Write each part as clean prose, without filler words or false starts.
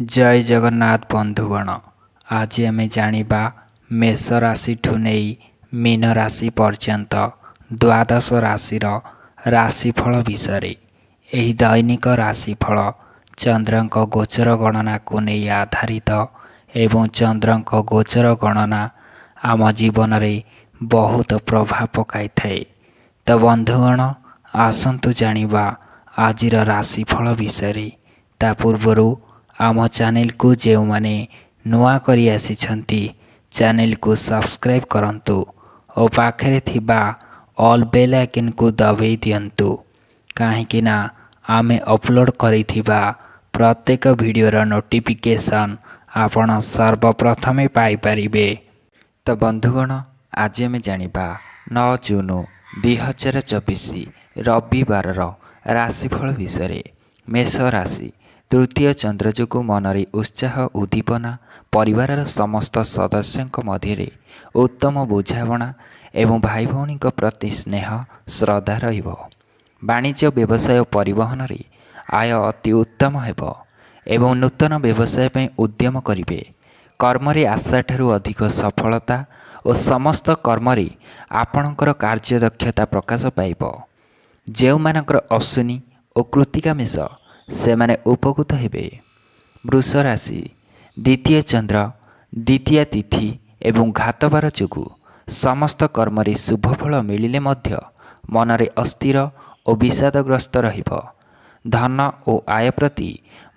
जय जगन्नाथ बंधुगण। आज आम जानिबा मेष राशि ठु नहीं मीन राशि पर्यंत द्वादश राशिर राशिफल विषय। एही दैनिक राशिफल चंद्रक गोचर गणना को नहीं आधारित एवं चंद्रक गोचर गणना आम जीवन में बहुत प्रभाव पकाई थाए। तो बंधुगण आसतु जानिबा आजिर राशिफल विषय। ता पूर्वर आम चैनल को जो माने नुआ करी आसिछंती चैनल को सब्सक्राइब करंतु और पाखरे थिबा ऑल बेल आइकन को दबाई दियंतु काहेकि ना आमे अपलोड करिथिबा प्रत्येक वीडियोर नोटिफिकेशन आपण सर्वप्रथमे पाई परिबे। तो बंधुगण आज आम जानिबा 9 जून 2024 रविवार राशिफल विषय। मेष राशि तृतीय चंद्र जो मनरे उत्साह उद्दीपना परिवार समस्त सदस्यों मध्य उत्तम बुझाणा एवं भाई भौणी प्रति स्नेह श्रद्धा रहिबो। वाणिज्य व्यवसाय परिवहन रे आय अति उत्तम हेबो एवं नूतन व्यवसाय पे उद्यम करिवे। कर्म रे आशा ठारू अधिक सफलता और समस्त कर्म रे आपणकर कार्यदक्षता प्रकाश पाइबो। जेउ मानकर अश्विनी और कृत्तिका मेष से माने उपकृत हेबे। वृष राशि द्वितीय चंद्र द्वितीय तिथि एवं घातबार जोगु समस्त कर्म रे शुभफल मिलिले मध्य मनरे अस्थिर और विषादग्रस्त रहिबो। धन और आय प्रति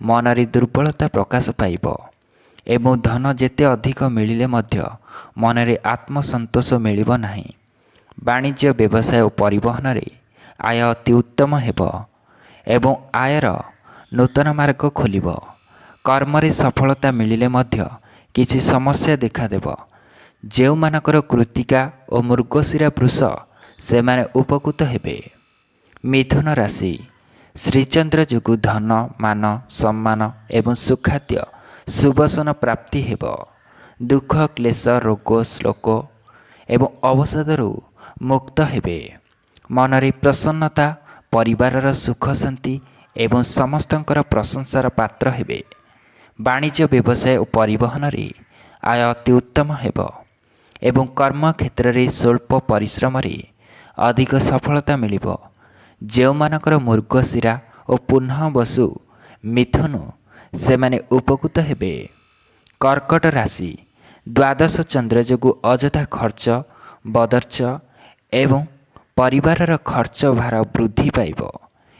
मनरे दुर्बलता प्रकाश पाइबो एवं धन जेते अधिक मिलिले मध्य मनरे आत्मसंतोष मिलिबो नाही। वाणिज्य व्यवसाय और परिवहन रे आय अति उत्तम हेबो एवं आयर नूतन मार्ग खोलिबो। कर्म रे सफलता मिलिले मध्य किछि समस्या देखादेबो। जेउ मानकर कृत्तिका और मृगशिरा वृष से माने उपकृत हेबे। मिथुन राशि श्रीचंद्र जोगु धन मान सम्मान एवं सुखाद्य सुबसन प्राप्ति हेबो। दुख क्लेश रोग श्लोक एवं अवसादरू मुक्त हेबे। मनरे प्रसन्नता परिवारर सुख शांति एवं समस्तंकर प्रशंसार पात्र हेबे। वाणिज्य व्यवसाय और परिवहन रे आय अति उत्तम हेबो एवं कर्म क्षेत्र रे स्वल्प परिश्रम रे अधिक सफलता मिलिबो। जेउ मानकर मृगशिरा और पुनः बसु मिथुन से माने उपकृत हेबे। कर्कट राशि द्वादश चंद्र जोगु अजथा खर्च बदर्च एवं परिवारर खर्च भार वृद्धि पाइबो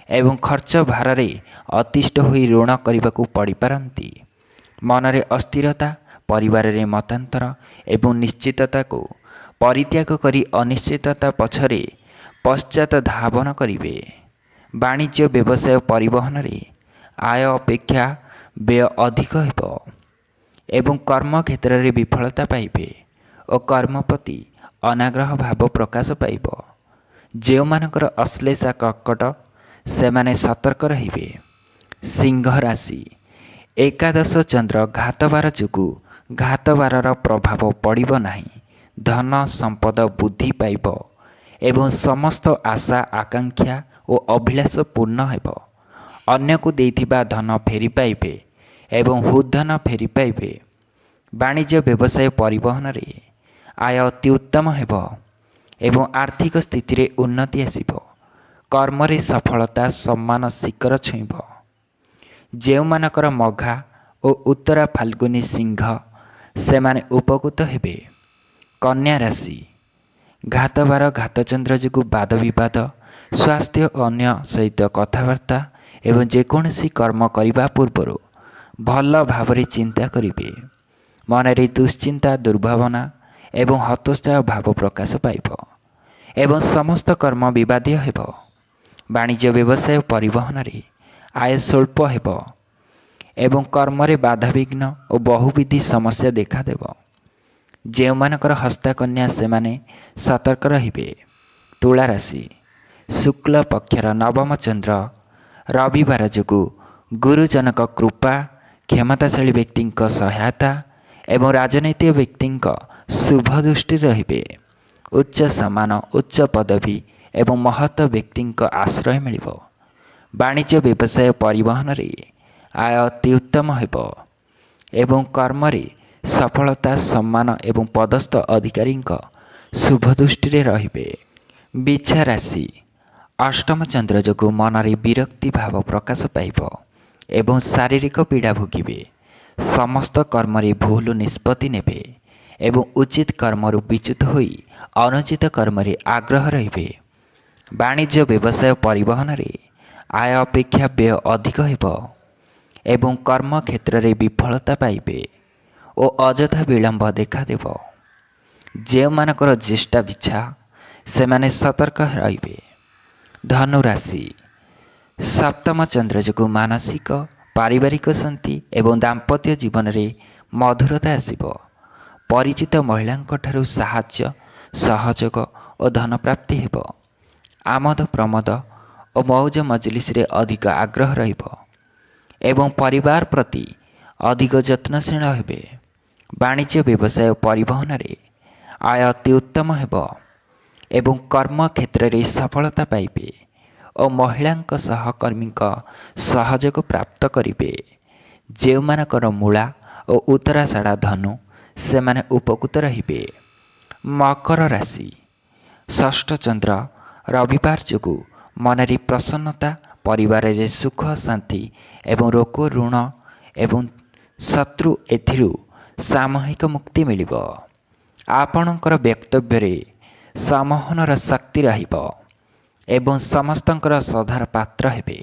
एवं खर्च भार रे अतिष्ठ होई ऋण करने पड़ी पारंती। मनरे अस्थिरता परिवार रे मतांतर एवं निश्चितता को परित्याग करी अनिश्चितता पछरे पश्चात धावन करिवे। वाणिज्य व्यवसाय परिवहन रे आय अपेक्षा व्यय अधिक हेबो एवं कर्म क्षेत्र रे विफलता पाइबे और कर्म प्रति अनाग्रह भाव प्रकाश पाइबो। जेउ मानकर अश्लेषा कर्कट से माने सतर्क रहिबे। सिंह राशि एकादश चंद्र घातबार जोगु घातबारर प्रभाव पड़िबो नाही। धन संपद बुद्धि पाइबो एवं समस्त आशा आकांक्षा और अभिलाष पूर्ण हेबो। अन्य को देइथिबा धन फेरी पाइबे एवं हुधन फेरी पाइबे। वाणिज्य व्यवसाय परिवहन रे आय अति उत्तम हेबो एवं आर्थिक स्थिति रे उन्नति आसिबो। कर्म रे सफलता सम्मान शिखर छुईब। जेउ मानकर मघा और उत्तरा फाल्गुनी सिंह से माने उपकृत हेबे। कन्या राशि घातबार घातचंद्र जोगु वाद विवाद स्वास्थ्य अन्य सहित कथबार्ता एवं जेकोसी कर्म करने पूर्वर भल भाव चिंता करिवे। मनरे दुश्चिंता दुर्भावना एवं हतोत्साह भाव प्रकाश पाइब एवं समस्त कर्म विवादीय हेबो। वाणिज्य व्यवसाय परिवहन रे आय स्वल्प हेबो एवं कर्म रे बाधाविघ्न और बहुविधि समस्या देखादेव। जेउ मानकर हस्ताकन्या से माने सतर्क रहिबे। तुला राशि शुक्ल पक्षर नवम चंद्र रविवार जोगु गुरुजनक कृपा क्षमताशाली व्यक्ति सहायता एवं राजनैतिक व्यक्ति शुभ दृष्टि रहिबे। उच्च सम्मान उच्च पदवी एवं महत व्यक्ति आश्रय मिलिबो। वाणिज्य व्यवसाय परिवहन रे आय अति उत्तम हेबो ଏବଂ କର୍ମରେ ସଫଳତା ସମ୍ମାନ ଏବଂ ପଦସ୍ଥ ଅଧିକାରୀଙ୍କ ଶୁଭ ଦୃଷ୍ଟିରେ ରହିବେ। ବିଛା ରାଶି ଅଷ୍ଟମ ଚନ୍ଦ୍ର ଯୋଗୁଁ ମନରେ ବିରକ୍ତି ଭାବ ପ୍ରକାଶ ପାଇବ ଏବଂ ଶାରୀରିକ ପୀଡ଼ା ଭୋଗିବେ। ସମସ୍ତ କର୍ମରେ ଭୁଲ ନିଷ୍ପତ୍ତି ନେବେ ଏବଂ ଉଚିତ କର୍ମରୁ ବିଚ୍ୟୁତ ହୋଇ ଅନୁଚିତ କର୍ମରେ ଆଗ୍ରହ ରହିବେ। ବାଣିଜ୍ୟ ବ୍ୟବସାୟ ପରିବହନରେ ଆୟ ଅପେକ୍ଷା ବ୍ୟୟ ଅଧିକ ହେବ ଏବଂ କର୍ମ କ୍ଷେତ୍ରରେ ବିଫଳତା ପାଇବେ ଓ ଅଯଥା ବିଳମ୍ବ ଦେଖାଦେବ। ଯେଉଁମାନଙ୍କର ଜ୍ୟେଷ୍ଠା ବିଛା ସେମାନେ ସତର୍କ ରହିବେ। ଧନୁ ରାଶି ସପ୍ତମ ଚନ୍ଦ୍ର ଯୋଗୁଁ ମାନସିକ ପାରିବାରିକ ଶାନ୍ତି ଏବଂ ଦାମ୍ପତ୍ୟ ଜୀବନରେ ମଧୁରତା ଆସିବ। ପରିଚିତ ମହିଳାଙ୍କ ଠାରୁ ସାହାଯ୍ୟ ସହଯୋଗ ଓ ଧନ ପ୍ରାପ୍ତି ହେବ। ଆମୋଦ ପ୍ରମୋଦ ଓ ମଉଜ ମଜଲିସରେ ଅଧିକ ଆଗ୍ରହ ରହିବ ଏବଂ ପରିବାର ପ୍ରତି ଅଧିକ ଯତ୍ନଶୀଳ ହେବେ। ବାଣିଜ୍ୟ ବ୍ୟବସାୟ ପରିବହନରେ ଆୟ ଅତି ଉତ୍ତମ ହେବ ଏବଂ କର୍ମ କ୍ଷେତ୍ରରେ ସଫଳତା ପାଇବେ ଓ ମହିଳାଙ୍କ ସହକର୍ମୀଙ୍କ ସହଯୋଗ ପ୍ରାପ୍ତ କରିବେ। ଯେଉଁମାନଙ୍କର ମୂଳା ଓ ଉତ୍ତରାଷାଢ଼ା ଧନୁ ସେମାନେ ଉପକୃତ ରହିବେ। ମକର ରାଶି ଷଷ୍ଠ ଚନ୍ଦ୍ର ରବିବାର ଯୋଗୁଁ ମନରେ ପ୍ରସନ୍ନତା ପରିବାରରେ ସୁଖ ଶାନ୍ତି ଏବଂ ରୋଗ ଋଣ ଏବଂ ଶତ୍ରୁ ଏଥିରୁ ସାମୂହିକ ମୁକ୍ତି ମିଳିବ। ଆପଣଙ୍କର ବକ୍ତବ୍ୟରେ ସମ୍ମୋହନର ଶକ୍ତି ରହିବ ଏବଂ ସମସ୍ତଙ୍କର ଶ୍ରଦ୍ଧାର ପାତ୍ର ହେବେ।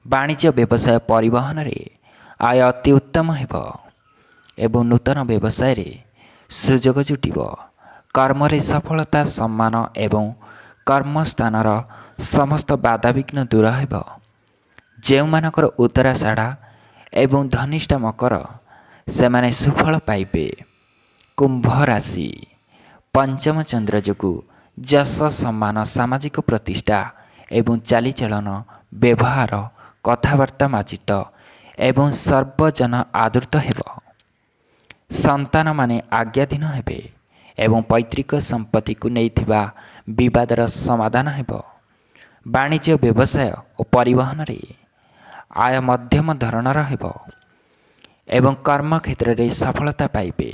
ବାଣିଜ୍ୟ ବ୍ୟବସାୟ ପରିବହନରେ ଆୟ ଅତି ଉତ୍ତମ ହେବ ଏବଂ ନୂତନ ବ୍ୟବସାୟରେ ସୁଯୋଗ ଜୁଟିବ। କର୍ମରେ ସଫଳତା ସମ୍ମାନ ଏବଂ କର୍ମସ୍ଥାନର ସମସ୍ତ ବାଧାବିଘ୍ନ ଦୂର ହେବ। ଯେଉଁମାନଙ୍କର ଉତ୍ତରାଷାଢ଼ା ଏବଂ ଧନିଷ୍ଠା ମକର ସେମାନେ ସୁଫଳ ପାଇବେ। କୁମ୍ଭ ରାଶି ପଞ୍ଚମ ଚନ୍ଦ୍ର ଯୋଗୁଁ ଯଶ ସମ୍ମାନ ସାମାଜିକ ପ୍ରତିଷ୍ଠା ଏବଂ ଚାଲିଚଳନ ବ୍ୟବହାର କଥାବାର୍ତ୍ତା ମାର୍ଜିତ ଏବଂ ସର୍ବଜନ ଆଦୃତ ହେବ। ସନ୍ତାନମାନେ ଆଜ୍ଞାଧୀନ ହେବେ ଏବଂ ପୈତୃକ ସମ୍ପତ୍ତିକୁ ନେଇଥିବା ବିବାଦର ସମାଧାନ ହେବ। ବାଣିଜ୍ୟ ବ୍ୟବସାୟ ଓ ପରିବହନରେ ଆୟ ମଧ୍ୟମ ଧରଣର ହେବ ଏବଂ କର୍ମ କ୍ଷେତ୍ରରେ ସଫଳତା ପାଇବେ।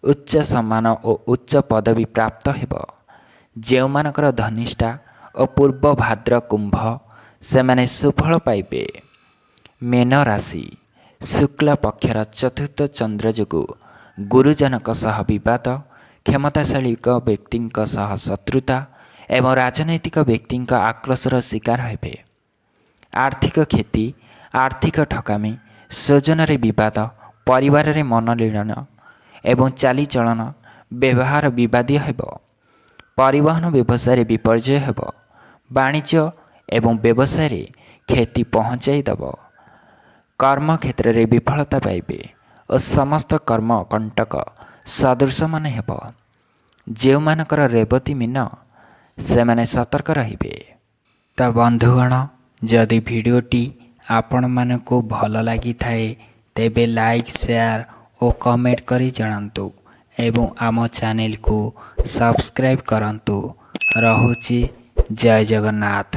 ଉଚ୍ଚ ସମ୍ମାନ ଓ ଉଚ୍ଚ ପଦବୀ ପ୍ରାପ୍ତ ହେବ। ଯେଉଁମାନଙ୍କର ଧନିଷ୍ଠା ଓ ପୂର୍ବ ଭାଦ୍ର କୁମ୍ଭ ସେମାନେ ସୁଫଳ ପାଇବେ। ମୀନ ରାଶି ଶୁକ୍ଳ ପକ୍ଷର ଚତୁର୍ଥ ଚନ୍ଦ୍ର ଯୋଗୁଁ ଗୁରୁଜନଙ୍କ ସହ ବିବାଦ କ୍ଷମତାଶାଳୀଙ୍କ ବ୍ୟକ୍ତିଙ୍କ ସହ ଶତ୍ରୁତା ଏବଂ ରାଜନୈତିକ ବ୍ୟକ୍ତିଙ୍କ ଆକ୍ରୋଶର ଶିକାର ହେବେ। ଆର୍ଥିକ କ୍ଷତି ଆର୍ଥିକ ଠକାମୀ ସ୍ୱଜନରେ ବିବାଦ ପରିବାରରେ ମନୋଲିଳନ ଏବଂ ଚାଲିଚଳନ ବ୍ୟବହାର ବିବାଦୀୟ ହେବ। ପରିବହନ ବ୍ୟବସାୟରେ ବିପର୍ଯ୍ୟୟ ହେବ। ବାଣିଜ୍ୟ ଏବଂ ବ୍ୟବସାୟରେ କ୍ଷତି ପହଞ୍ଚାଇ ଦେବ। କର୍ମକ୍ଷେତ୍ରରେ ବିଫଳତା ପାଇବେ ଓ ସମସ୍ତ କର୍ମ କଣ୍ଟକ ସଦୃଶମାନ ହେବ। ଯେଉଁମାନଙ୍କର ରେବତୀ ମୀନ ସେମାନେ ସତର୍କ ରହିବେ। ତ ବନ୍ଧୁଗଣ, ଯଦି ଭିଡ଼ିଓଟି ଆପଣମାନଙ୍କୁ ଭଲ ଲାଗିଥାଏ ତେବେ ଲାଇକ୍ ସେୟାର ଓ କମେଣ୍ଟ କରି ଜଣାନ୍ତୁ ଏବଂ ଆମ ଚ୍ୟାନେଲକୁ ସବସ୍କ୍ରାଇବ୍ କରନ୍ତୁ। ରହୁଛି ଜୟ ଜଗନ୍ନାଥ।